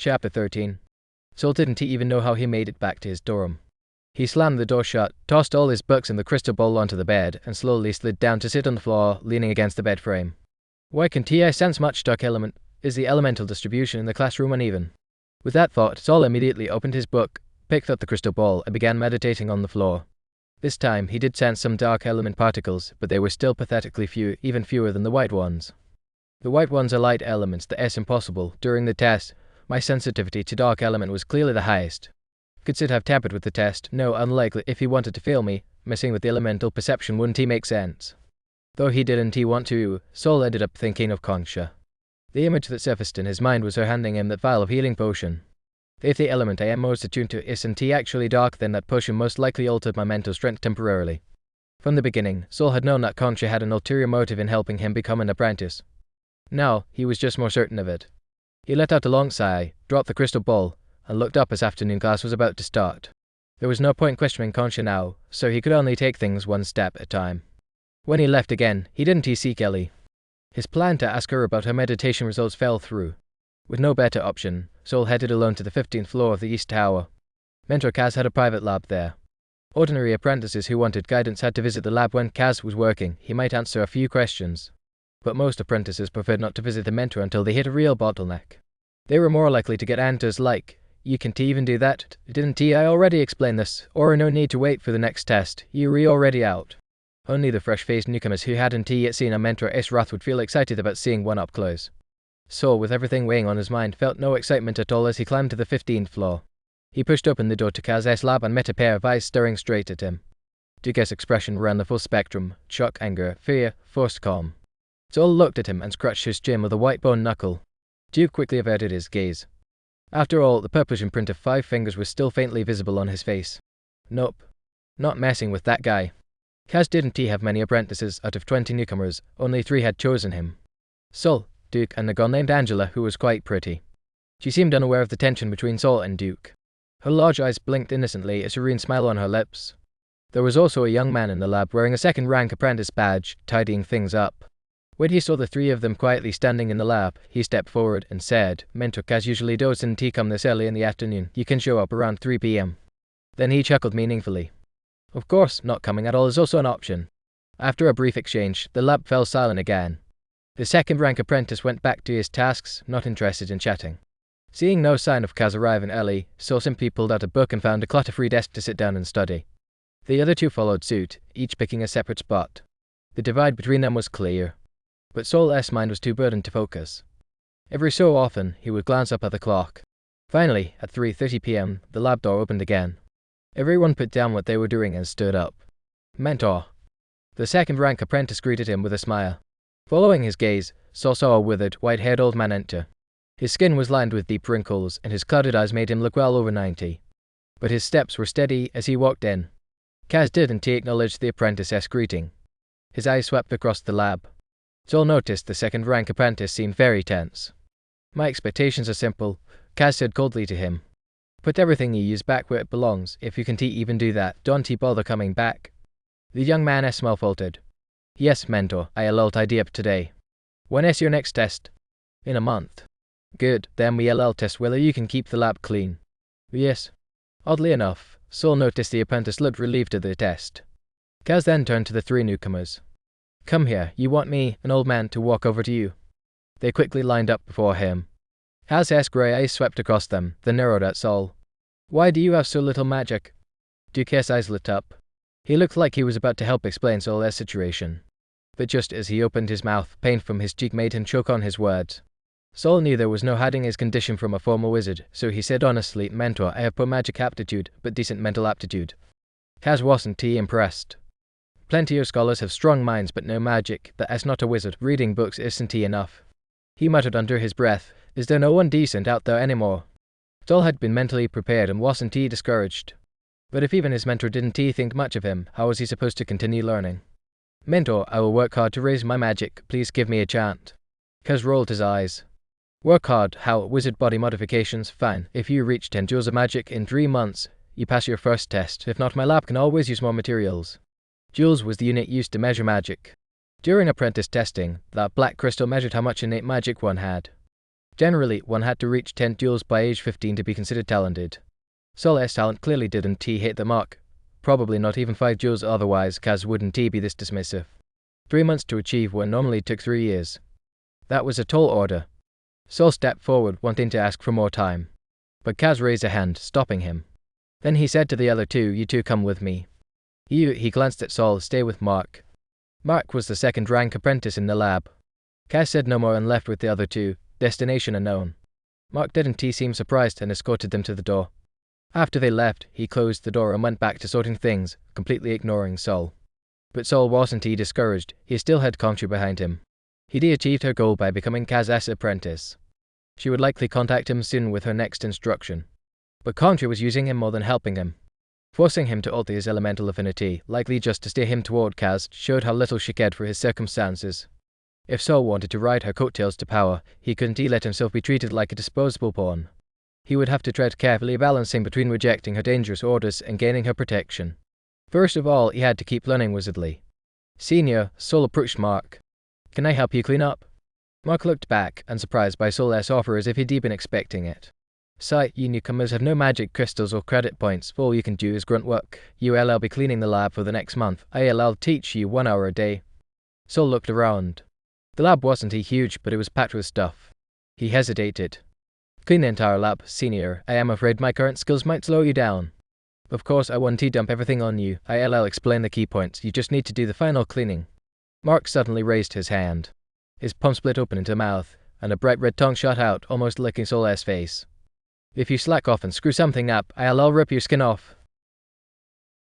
Chapter 13. Sol didn't even know how he made it back to his dorm. He slammed the door shut, tossed all his books and the crystal ball onto the bed, and slowly slid down to sit on the floor, leaning against the bed frame. Why can't I sense much dark element? Is the elemental distribution in the classroom uneven? With that thought, Sol immediately opened his book, picked up the crystal ball, and began meditating on the floor. This time, he did sense some dark element particles, but they were still pathetically few, even fewer than the white ones. The white ones are light elements, the impossible. During the test, my sensitivity to dark element was clearly the highest. Could Sid have tampered with the test? No, unlikely. If he wanted to fail me, messing with the elemental perception wouldn't make sense? Though he didn't want to, Sol ended up thinking of Concha. The image that surfaced in his mind was her handing him that vial of healing potion. If the element I am most attuned to isn't actually dark, then that potion most likely altered my mental strength temporarily. From the beginning, Sol had known that Concha had an ulterior motive in helping him become an apprentice. Now, he was just more certain of it. He let out a long sigh, dropped the crystal ball, and looked up as afternoon class was about to start. There was no point questioning Concha now, so he could only take things one step at a time. When he left again, he didn't see Kelly. His plan to ask her about her meditation results fell through. With no better option, Sol headed alone to the 15th floor of the East Tower. Mentor Kaz had a private lab there. Ordinary apprentices who wanted guidance had to visit the lab when Kaz was working. He might answer a few questions. But most apprentices preferred not to visit the mentor until they hit a real bottleneck. They were more likely to get answers like, "You can't even do that? Didn't I already explain this?" Or "No need to wait for the next test. You're already out." Only the fresh-faced newcomers who hadn't yet seen a mentor's wrath would feel excited about seeing one up close. Sol, with everything weighing on his mind, felt no excitement at all as he climbed to the 15th floor. He pushed open the door to Kaz's lab and met a pair of eyes staring straight at him. Duke's expression ran the full spectrum: shock, anger, fear, forced calm. Sol looked at him and scratched his chin with a white bone knuckle. Duke quickly averted his gaze. After all, the purplish imprint of 5 fingers was still faintly visible on his face. Nope. Not messing with that guy. Kaz didn't have many apprentices. Out of 20 newcomers, only 3 had chosen him. Sol, Duke, and a girl named Angela, who was quite pretty. She seemed unaware of the tension between Sol and Duke. Her large eyes blinked innocently, a serene smile on her lips. There was also a young man in the lab wearing a second-rank apprentice badge, tidying things up. When he saw the 3 of them quietly standing in the lab, he stepped forward and said, "Mentor Kaz usually doesn't come this early in the afternoon. You can show up around 3 p.m. Then he chuckled meaningfully. Of course, not coming at all is also an option. After a brief exchange, the lab fell silent again. The second-rank apprentice went back to his tasks, not interested in chatting. Seeing no sign of Kaz arriving early, Sol simply pulled out a book and found a clutter-free desk to sit down and study. The other 2 followed suit, each picking a separate spot. The divide between them was clear. But Sol's mind was too burdened to focus. Every so often, he would glance up at the clock. Finally, at 3:30 p.m., the lab door opened again. Everyone put down what they were doing and stood up. "Mentor." The second-rank apprentice greeted him with a smile. Following his gaze, Sol saw a withered, white-haired old man enter. His skin was lined with deep wrinkles, and his clouded eyes made him look well over 90. But his steps were steady as he walked in. Kaz didn't acknowledge the apprentice's greeting. His eyes swept across the lab. Sol noticed the second-rank apprentice seemed very tense. "My expectations are simple," Kaz said coldly to him. "Put everything you use back where it belongs. If you can't even do that, don't bother coming back." The young man's smile faltered. "Yes, mentor, I'll tidy up today." "When is your next test?" "In a month." "Good, then we'll test whether you can keep the lab clean." "Yes." Oddly enough, Sol noticed the apprentice looked relieved at the test. Kaz then turned to the 3 newcomers. "Come here, you want me, an old man, to walk over to you?" They quickly lined up before him. Kaz's grey eyes swept across them, then narrowed at Sol. "Why do you have so little magic?" Duke's eyes lit up. He looked like he was about to help explain Sol's situation. But just as he opened his mouth, pain from his cheek made him choke on his words. Sol knew there was no hiding his condition from a former wizard, so he said honestly, "Mentor, I have poor magic aptitude, but decent mental aptitude." Kaz wasn't impressed. "Plenty of scholars have strong minds but no magic. That's not a wizard. Reading books isn't enough." He muttered under his breath, "Is there no one decent out there anymore?" Sol had been mentally prepared and wasn't discouraged. But if even his mentor didn't think much of him, how was he supposed to continue learning? "Mentor, I will work hard to raise my magic. Please give me a chance." Kaz rolled his eyes. "Work hard? How? Wizard body modifications? Fine. If you reach 10 joules of magic in 3 months, you pass your first test. If not, my lab can always use more materials." Joules was the unit used to measure magic. During apprentice testing, that black crystal measured how much innate magic one had. Generally, one had to reach 10 duels by age 15 to be considered talented. Sol's talent clearly didn't hit the mark. Probably not even 5 duels, otherwise Kaz wouldn't be this dismissive. 3 months to achieve what normally took 3 years. That was a tall order. Sol stepped forward, wanting to ask for more time. But Kaz raised a hand, stopping him. Then he said to the other two, "You two come with me." He glanced at Sol, "Stay with Mark." Mark was the second-rank apprentice in the lab. Kaz said no more and left with the other two, destination unknown. Mark didn't seem surprised and escorted them to the door. After they left, he closed the door and went back to sorting things, completely ignoring Sol. But Sol wasn't discouraged. He still had Contra behind him. He'd achieved her goal by becoming Kaz's apprentice. She would likely contact him soon with her next instruction. But Contra was using him more than helping him. Forcing him to alter his elemental affinity, likely just to steer him toward Kaz, showed how little she cared for his circumstances. If Sol wanted to ride her coattails to power, he couldn't let himself be treated like a disposable pawn. He would have to tread carefully, balancing between rejecting her dangerous orders and gaining her protection. First of all, he had to keep learning wizardly. Senior, Sol approached Mark. "Can I help you clean up?" Mark looked back, unsurprised by Sol's offer as if he'd been expecting it. "Sight, you newcomers have no magic crystals or credit points. All you can do is grunt work. You'll be cleaning the lab for the next month. I'll teach you 1 hour a day." Sol looked around. The lab wasn't huge, but it was packed with stuff. He hesitated. "Clean the entire lab, Senior. I am afraid my current skills might slow you down." "Of course, I won't dump everything on you. I'll explain the key points. You just need to do the final cleaning." Mark suddenly raised his hand. His palm split open into a mouth, and a bright red tongue shot out, almost licking Sol's face. "If you slack off and screw something up, I'll rip your skin off."